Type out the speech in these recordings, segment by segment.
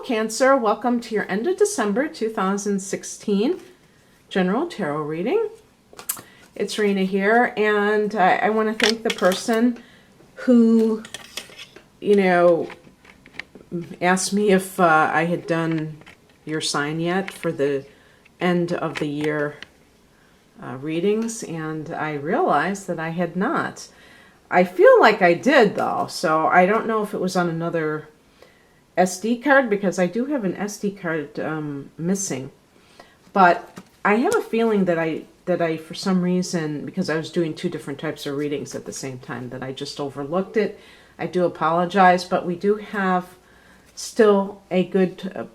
Cancer. Welcome to your end of December 2016 general tarot reading. It's Rena here, and I want to thank the person who, asked me if I had done your sign yet for the end of the year readings, and I realized that I had not. I feel like I did, though, so I don't know if it was on another SD card, because I do have an SD card missing. But I have a feeling that I for some reason, because I was doing two different types of readings at the same time, that I just overlooked it. I do apologize, but we do have still a good,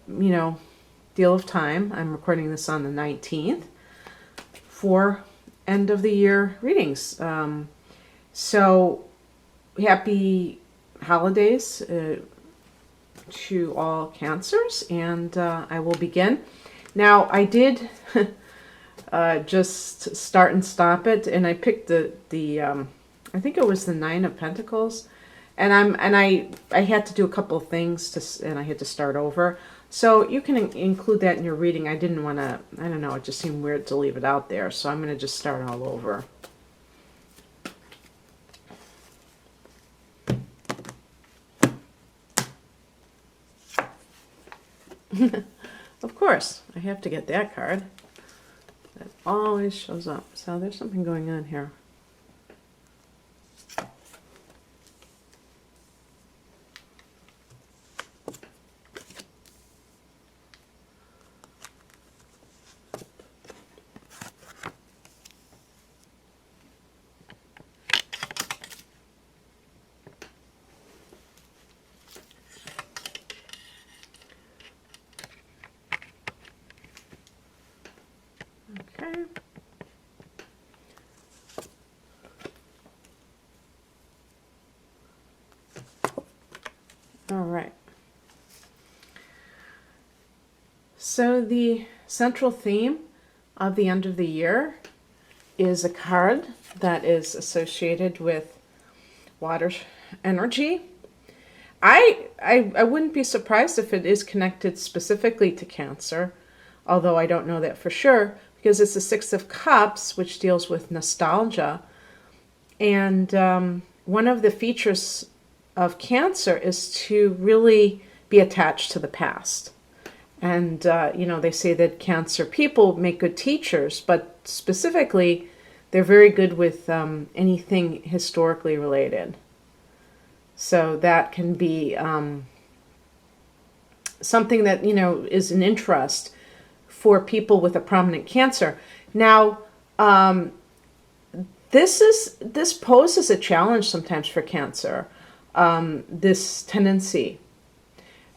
deal of time. I'm recording this on the 19th for end of the year readings. So happy holidays to all Cancers, and I will begin. Now, I did just start and stop it, and I picked the I think it was the Nine of Pentacles, and I had to do a couple of things and I had to start over. So you can include that in your reading. I didn't want to, I don't know, it just seemed weird to leave it out there, so I'm going to just start all over. Of course, I have to get that card. That always shows up. So there's something going on here. Okay. All right. So the central theme of the end of the year is a card that is associated with water energy. I wouldn't be surprised if it is connected specifically to Cancer, although I don't know that for sure, because it's the Six of Cups, which deals with nostalgia. And one of the features of Cancer is to really be attached to the past. And, they say that Cancer people make good teachers, but specifically, they're very good with anything historically related. So that can be something that, is an interest for people with a prominent Cancer. Now, this poses a challenge sometimes for Cancer, this tendency.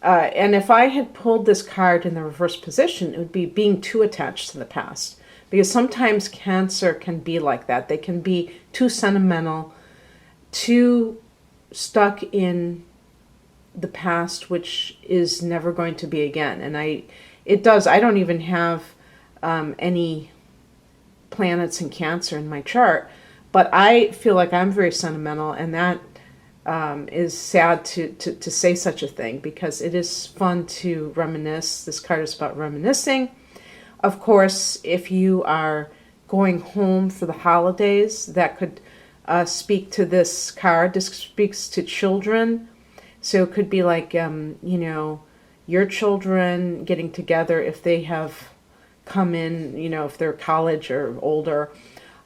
And if I had pulled this card in the reverse position, it would be being too attached to the past. Because sometimes Cancer can be like that. They can be too sentimental, too stuck in the past, which is never going to be again. And I don't even have any planets in Cancer in my chart, but I feel like I'm very sentimental, and that is sad to say such a thing, because it is fun to reminisce. This card is about reminiscing. Of course, if you are going home for the holidays, that could speak to this card. This speaks to children. So it could be like, your children getting together if they have come in, if they're college or older.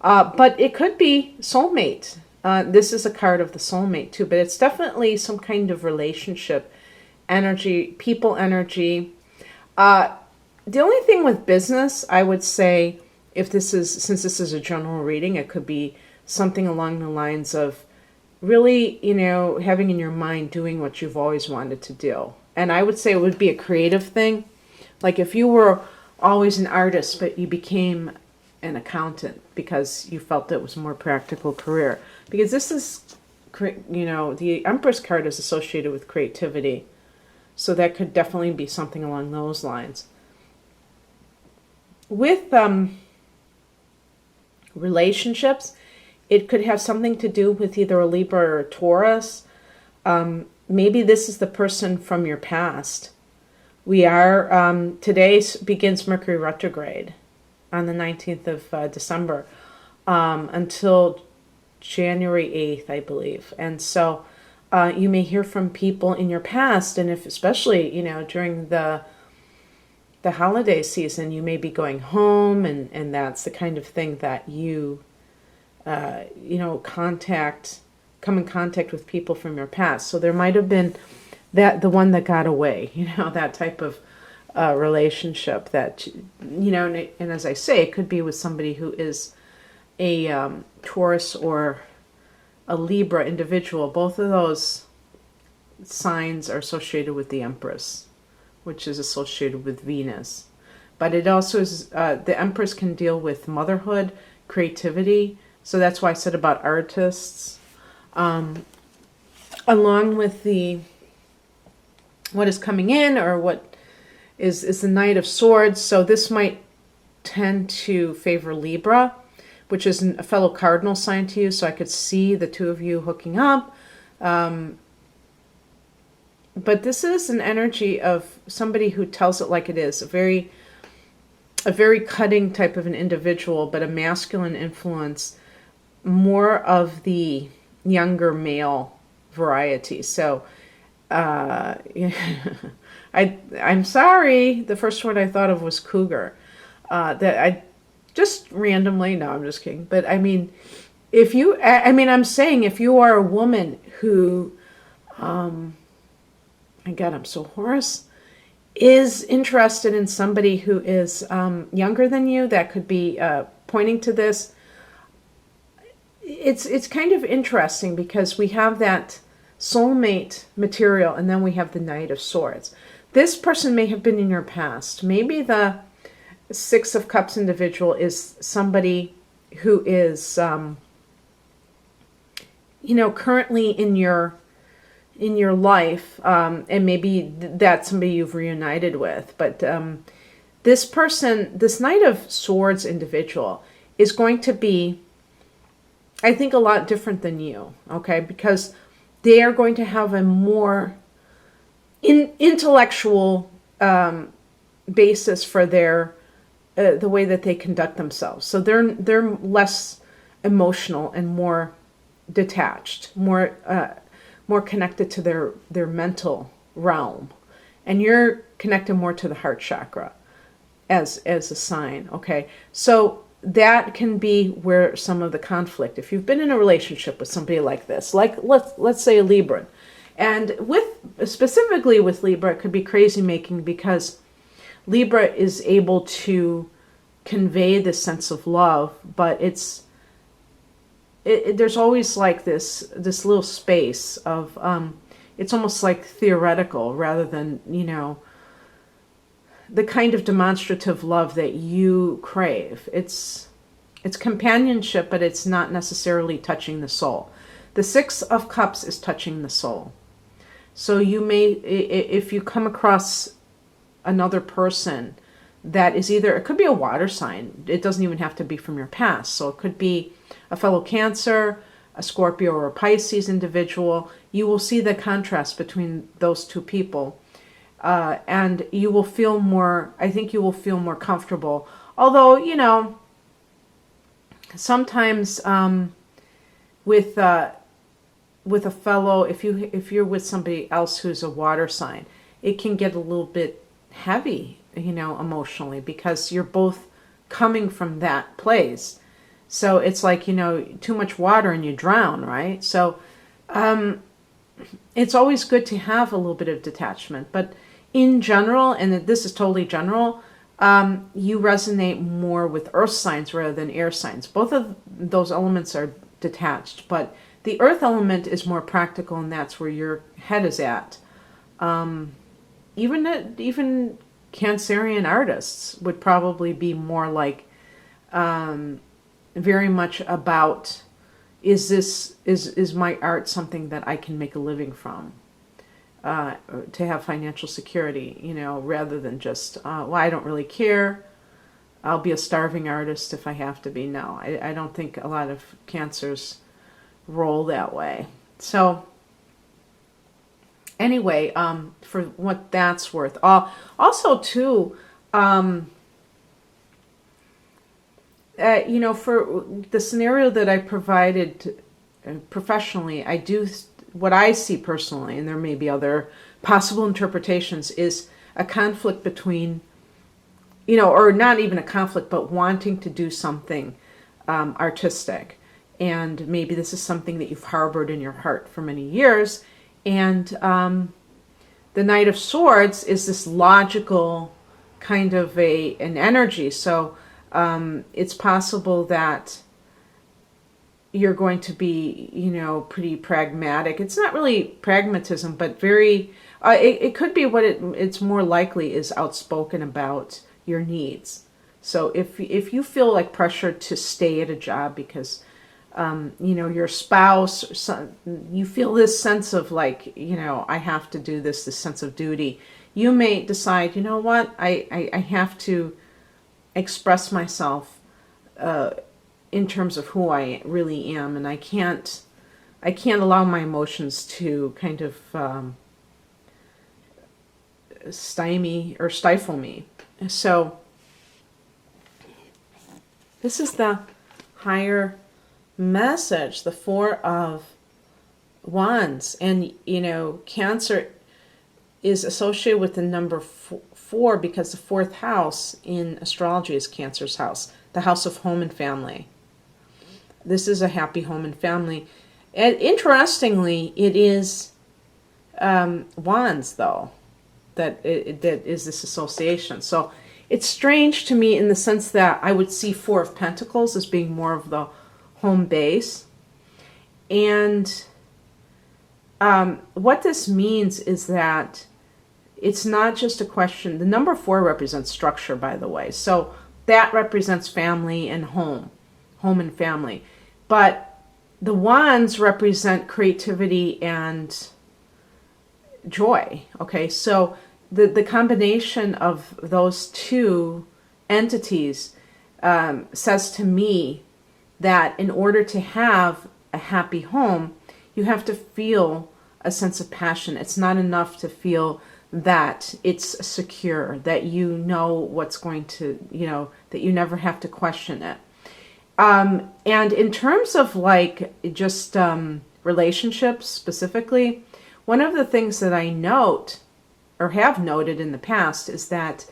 But it could be soulmate. This is a card of the soulmate too, but it's definitely some kind of relationship energy, people energy. The only thing with business, I would say, since this is a general reading, it could be something along the lines of really, having in your mind doing what you've always wanted to do. And I would say it would be a creative thing. Like if you were always an artist, but you became an accountant because you felt it was a more practical career. Because this is, the Empress card is associated with creativity. So that could definitely be something along those lines. With relationships, it could have something to do with either a Libra or a Taurus. Maybe this is the person from your past We are, today begins Mercury retrograde on the 19th of December until January 8th, I believe. And so you may hear from people in your past, and if especially, during the holiday season, you may be going home, and that's the kind of thing that you, come in contact with people from your past. So there might have been the one that got away, that type of relationship that, and as I say, it could be with somebody who is a Taurus or a Libra individual. Both of those signs are associated with the Empress, which is associated with Venus. But it also is, the Empress can deal with motherhood, creativity. So that's why I said about artists. Along with what is coming in, or what is the Knight of Swords. So this might tend to favor Libra, which is a fellow cardinal sign to you. So I could see the two of you hooking up. But this is an energy of somebody who tells it like it is, a very cutting type of an individual, but a masculine influence, more of the younger male variety. So I'm sorry, the first word I thought of was cougar. That I just randomly, no, I'm just kidding. But I mean, I'm saying if you are a woman who, my God, I'm so hoarse, is interested in somebody who is younger than you, that could be pointing to this. It's kind of interesting because we have that soulmate material, and then we have the Knight of Swords. This person may have been in your past. Maybe the Six of Cups individual is somebody who is, currently in your life, and maybe that's somebody you've reunited with. But this person, this Knight of Swords individual, is going to be, I think, a lot different than you, okay? Because they are going to have a more intellectual basis for their the way that they conduct themselves. So they're less emotional and more detached, more connected to their mental realm, and you're connected more to the heart chakra as a sign. Okay, so that can be where some of the conflict, if you've been in a relationship with somebody like this, like let's say a Libra, and specifically with Libra, it could be crazy making, because Libra is able to convey this sense of love, but there's always like this little space of it's almost like theoretical rather than the kind of demonstrative love that you crave. It's companionship, but it's not necessarily touching the soul. The Six of Cups is touching the soul. So you may, if you come across another person that is either, it could be a water sign. It doesn't even have to be from your past. So it could be a fellow Cancer, a Scorpio, or a Pisces individual. You will see the contrast between those two people. And you will feel more, I think you will feel more comfortable. Although, sometimes with a fellow, if you're with somebody else who's a water sign, it can get a little bit heavy, emotionally, because you're both coming from that place. So it's like, too much water and you drown, right? So it's always good to have a little bit of detachment. But in general, and this is totally general, you resonate more with earth signs rather than air signs. Both of those elements are detached, but the earth element is more practical, and that's where your head is at. Even Cancerian artists would probably be more like very much about, is my art something that I can make a living from, to have financial security, rather than just, I don't really care, I'll be a starving artist if I have to be. No, I don't think a lot of Cancers roll that way. So Anyway, for what that's worth. Also, too, for the scenario that I provided professionally, I do what I see personally, and there may be other possible interpretations, is a conflict between, or not even a conflict, but wanting to do something artistic. And maybe this is something that you've harbored in your heart for many years. And the Knight of Swords is this logical kind of an energy. So it's possible that you're going to be, pretty pragmatic. It's not really pragmatism, but very, it could be what it's more likely is outspoken about your needs. So if you feel like pressure to stay at a job because, your spouse, you feel this sense of like, I have to do this sense of duty, you may decide, what, I have to express myself in terms of who I really am, and I can't allow my emotions to kind of stymie or stifle me. So this is the higher message, the Four of Wands. And Cancer is associated with the number four because the fourth house in astrology is Cancer's house, the house of home and family. This is a happy home and family. And interestingly, it is Wands, though, that is this association. So it's strange to me in the sense that I would see Four of Pentacles as being more of the home base. And what this means is that it's not just a question. The number four represents structure, by the way. So that represents family and home and family. But the wands represent creativity and joy. Okay, so the combination of those two entities says to me that in order to have a happy home, you have to feel a sense of passion. It's not enough to feel that it's secure, that you know what's going to, that you never have to question it. And in terms of like just relationships specifically, one of the things that I note or have noted in the past is that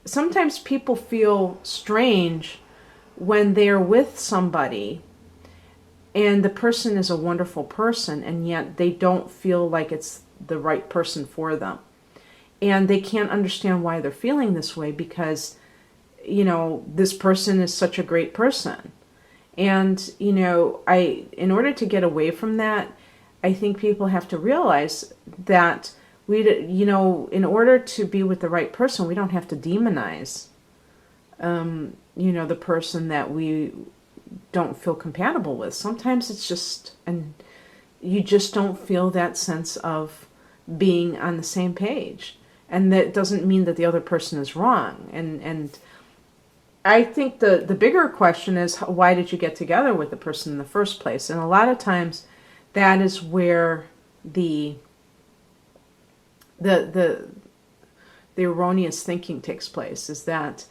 sometimes people feel strange when they're with somebody and the person is a wonderful person and yet they don't feel like it's the right person for them. And they can't understand why they're feeling this way because, this person is such a great person. And, in order to get away from that, I think people have to realize that in order to be with the right person, we don't have to demonize, the person that we don't feel compatible with. Sometimes it's just, and you just don't feel that sense of being on the same page. And that doesn't mean that the other person is wrong. And I think the bigger question is, why did you get together with the person in the first place? And a lot of times that is where the erroneous thinking takes place, is that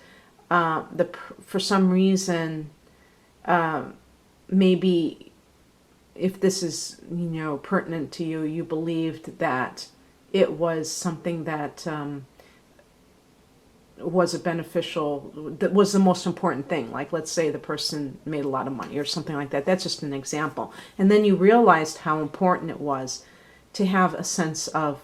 for some reason, maybe if this is, pertinent to you, you believed that it was something that was that was the most important thing. Like, let's say the person made a lot of money or something like that. That's just an example. And then you realized how important it was to have a sense of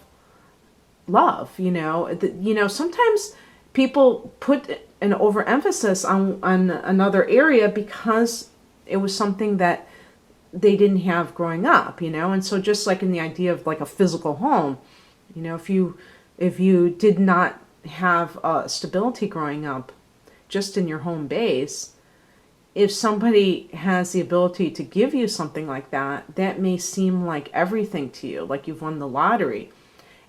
love. Sometimes people put an overemphasis on another area because it was something that they didn't have growing up, and so just like in the idea of like a physical home, if you did not have stability growing up just in your home base, if somebody has the ability to give you something like that, that may seem like everything to you, like you've won the lottery.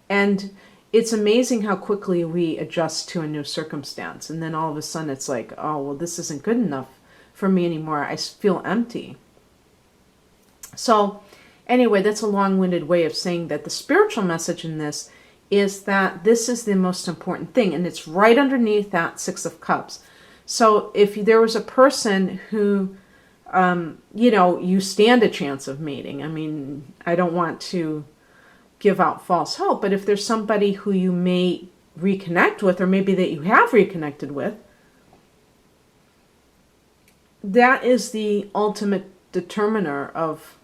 And it's amazing how quickly we adjust to a new circumstance. And then all of a sudden it's like, oh, well, this isn't good enough for me anymore. I feel empty. So Anyway, that's a long-winded way of saying that the spiritual message in this is that this is the most important thing, and it's right underneath that Six of Cups. So if there was a person who, you stand a chance of mating. I mean, I don't want to give out false hope, but if there's somebody who you may reconnect with, or maybe that you have reconnected with, that is the ultimate determiner of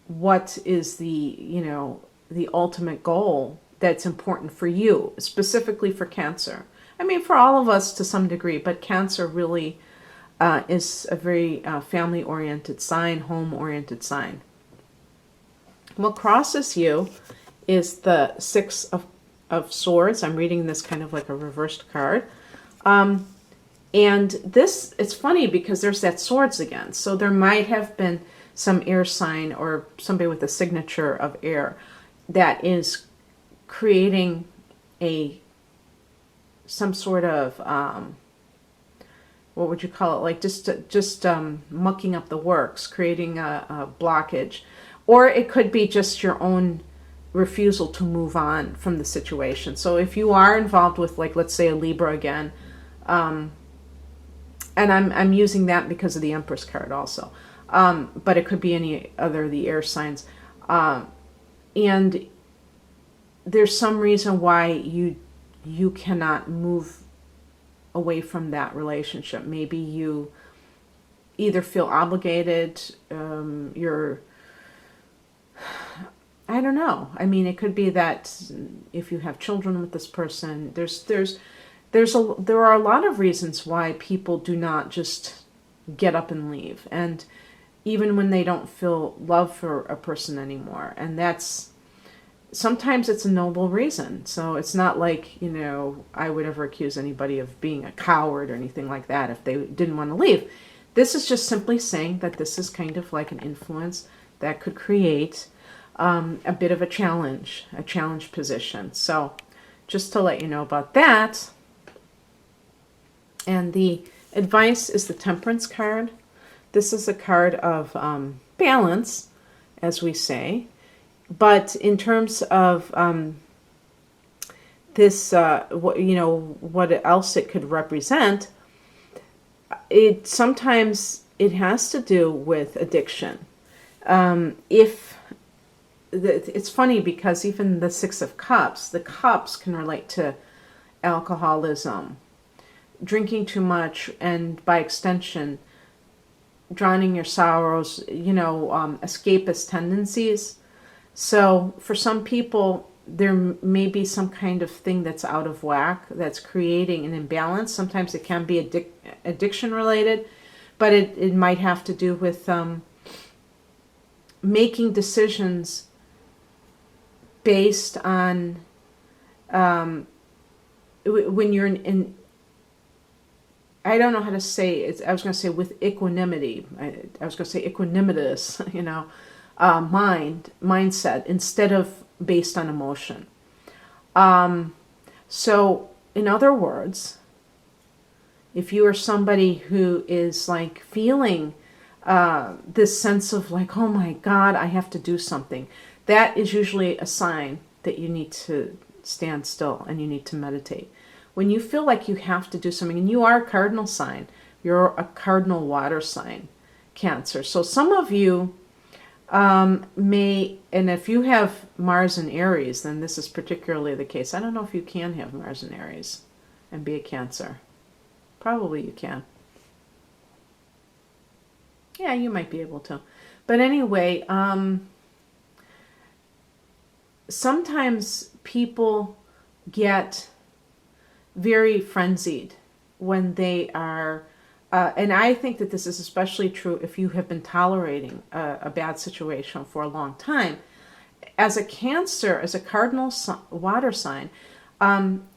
what is the ultimate goal that's important for you, specifically for Cancer. I mean, for all of us to some degree, but Cancer really is a very family-oriented sign, home-oriented sign. What crosses you is the Six of Swords. I'm reading this kind of like a reversed card. And this, it's funny because there's that swords again. So there might have been some air sign or somebody with a signature of air that is creating some sort of, what would you call it? Like just mucking up the works, creating a blockage. Or it could be just your own refusal to move on from the situation. So if you are involved with, like, let's say a Libra again, and I'm using that because of the Empress card also. But it could be any other of the air signs. And there's some reason why you cannot move away from that relationship. Maybe you either feel obligated, I don't know. I mean, it could be that if you have children with this person, there are a lot of reasons why people do not just get up and leave, and even when they don't feel love for a person anymore. And that's, sometimes it's a noble reason. So it's not like, I would ever accuse anybody of being a coward or anything like that if they didn't want to leave. This is just simply saying that this is kind of like an influence that could create a bit of a challenge position. So just to let you know about that. And the advice is the Temperance card. This is a card of balance, as we say. But in terms of this, what else it could represent, sometimes it has to do with addiction. It's funny because even the Six of Cups, the cups can relate to alcoholism, drinking too much, and by extension, drowning your sorrows, escapist tendencies. So for some people, there may be some kind of thing that's out of whack, that's creating an imbalance. Sometimes it can be addiction related, but it might have to do with making decisions based on when you're in I don't know how to say it. I was going to say with equanimity. I was going to say equanimitous, mindset instead of based on emotion. So in other words, if you are somebody who is like feeling this sense of like, oh my God, I have to do something, that is usually a sign that you need to stand still and you need to meditate. When you feel like you have to do something, and you are a cardinal sign, you're a cardinal water sign, Cancer. So some of you may, and if you have Mars in Aries, then this is particularly the case. I don't know if you can have Mars in Aries and be a Cancer. Probably you can. Yeah, you might be able to. But anyway, sometimes people get very frenzied when they are, and I think that this is especially true if you have been tolerating a bad situation for a long time. As a Cancer, as a cardinal water sign,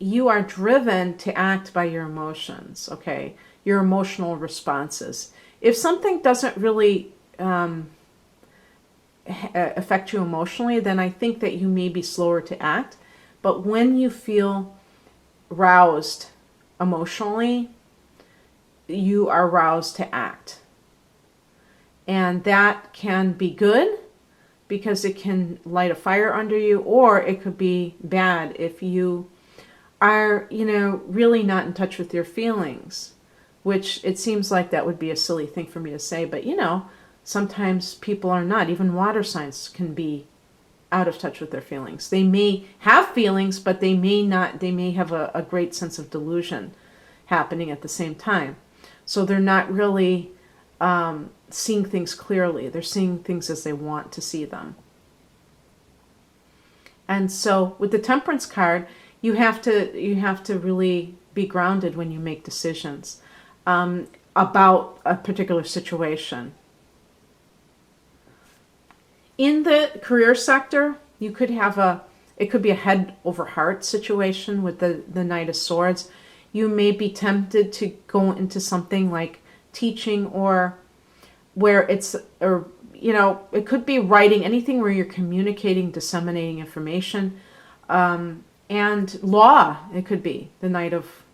you are driven to act by your emotions, okay? Your emotional responses. If something doesn't really affect you emotionally, then I think that you may be slower to act. But when you feel roused emotionally, you are roused to act. And that can be good because it can light a fire under you, or it could be bad if you are, really not in touch with your feelings, which it seems like that would be a silly thing for me to say, but sometimes people are not. Even water signs can be out of touch with their feelings. They may have feelings, but they may not. They may have a great sense of delusion happening at the same time. So they're not really seeing things clearly. They're seeing things as they want to see them. And so with the Temperance card, you have to really be grounded when you make decisions about a particular situation. In the career sector, it could be a head over heart situation with the Knight of Swords. You may be tempted to go into something like teaching, or where it could be writing, anything where you're communicating, disseminating information, and law. It could be the Knight of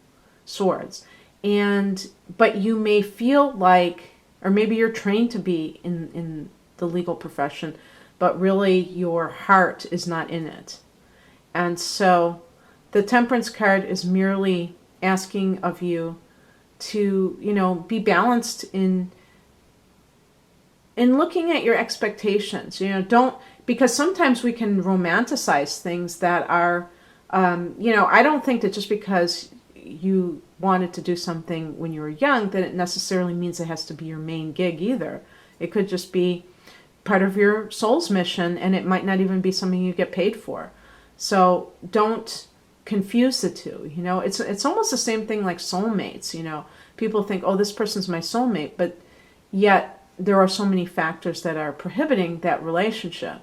Swords, but you may feel like, or maybe you're trained to be in the legal profession, but really your heart is not in it. And so the Temperance card is merely asking of you to, be balanced in looking at your expectations. Because sometimes we can romanticize things that are, I don't think that just because you wanted to do something when you were young, that it necessarily means it has to be your main gig either. It could just be part of your soul's mission, and it might not even be something you get paid for. So don't confuse the two. It's almost the same thing like soulmates. People think, oh, this person's my soulmate, but yet there are so many factors that are prohibiting that relationship.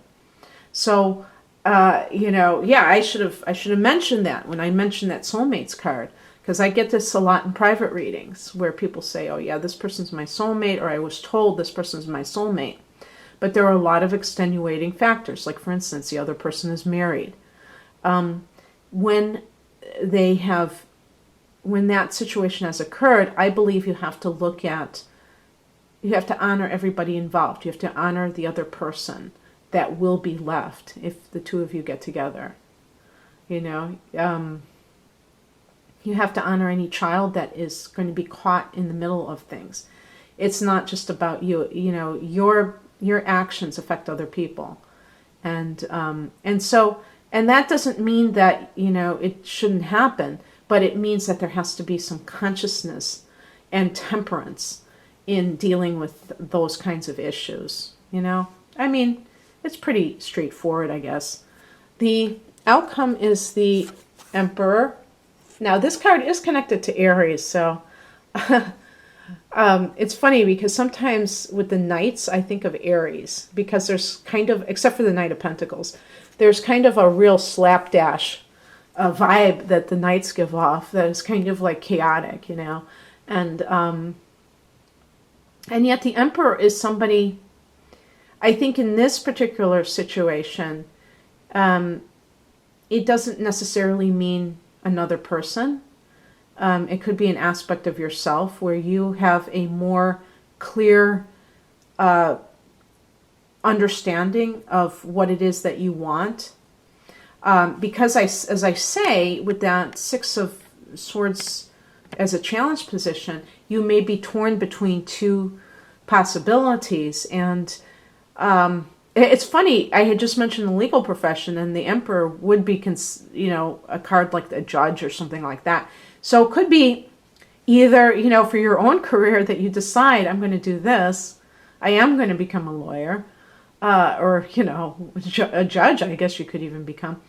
So I should have mentioned that when I mentioned that soulmates card, because I get this a lot in private readings where people say, oh yeah, this person's my soulmate, or I was told this person's my soulmate. But there are a lot of extenuating factors, like for instance, the other person is married. When that situation has occurred, I believe you have to honor everybody involved. You have to honor the other person that will be left if the two of you get together. You have to honor any child that is going to be caught in the middle of things. It's not just about you. Your actions affect other people, and that doesn't mean that it shouldn't happen, but it means that there has to be some consciousness and temperance in dealing with those kinds of issues. It's pretty straightforward, I guess. The outcome is the Emperor. Now, this card is connected to Aries, so it's funny because sometimes with the Knights, I think of Aries, because there's kind of, except for the Knight of Pentacles, there's kind of a real slapdash vibe that the Knights give off that is kind of like chaotic, and yet the Emperor is somebody, I think in this particular situation, it doesn't necessarily mean another person. It could be an aspect of yourself where you have a more clear understanding of what it is that you want. Because as I say, with that Six of Swords as a challenge position, you may be torn between two possibilities. And it's funny, I had just mentioned the legal profession, and the Emperor would be, a card like the Judge or something like that. So it could be either, for your own career that you decide, I'm going to do this, I am going to become a lawyer, or, a judge, I guess you could even become.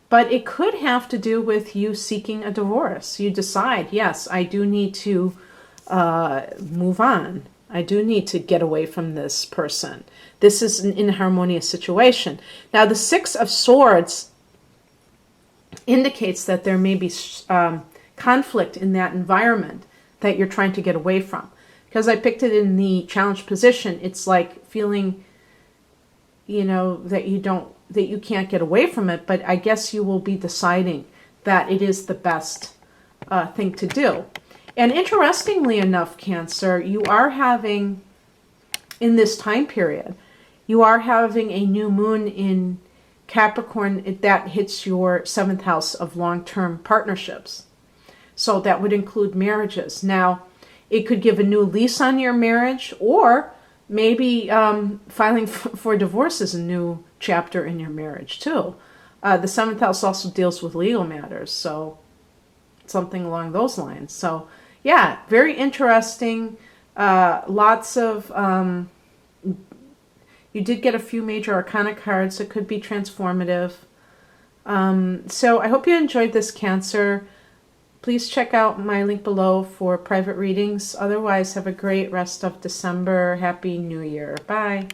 But it could have to do with you seeking a divorce. You decide, yes, I do need to move on. I do need to get away from this person. This is an inharmonious situation. Now, the Six of Swords indicates that there may be conflict in that environment that you're trying to get away from. Because I picked it in the challenge position, it's like feeling, that you can't get away from it, but I guess you will be deciding that it is the best thing to do. And interestingly enough, Cancer, you are having in this time period. You are having a new moon in Capricorn that hits your 7th house of long-term partnerships. So that would include marriages. Now, it could give a new lease on your marriage, or maybe filing for divorce is a new chapter in your marriage too. The 7th house also deals with legal matters, so something along those lines. So yeah, very interesting. Lots of, you did get a few major arcana cards that could be transformative. So I hope you enjoyed this, Cancer. Please check out my link below for private readings. Otherwise, have a great rest of December. Happy New Year. Bye.